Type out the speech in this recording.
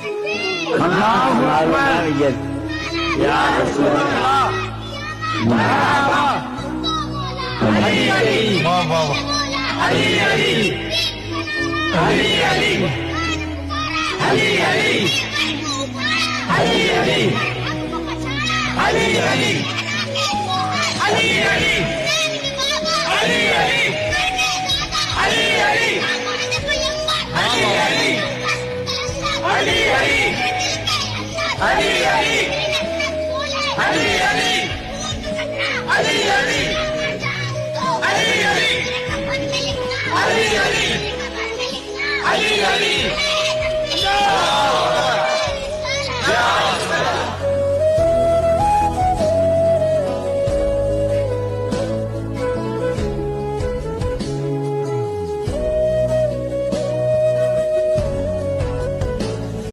Allahu Akbar. Ya Rasulullah. Marhaba. Ali Ali. Wah wah wah. Ali Ali. Ali Ali. Ali Ali. Ali Ali. Ali Ali. Ali Ali. Ali Ali. Ali Ali. Ali Ali. Ali Ali. Ali Ali. Ali Ali. Ali Ali. Ali Ali. Ali Ali. Ali Ali.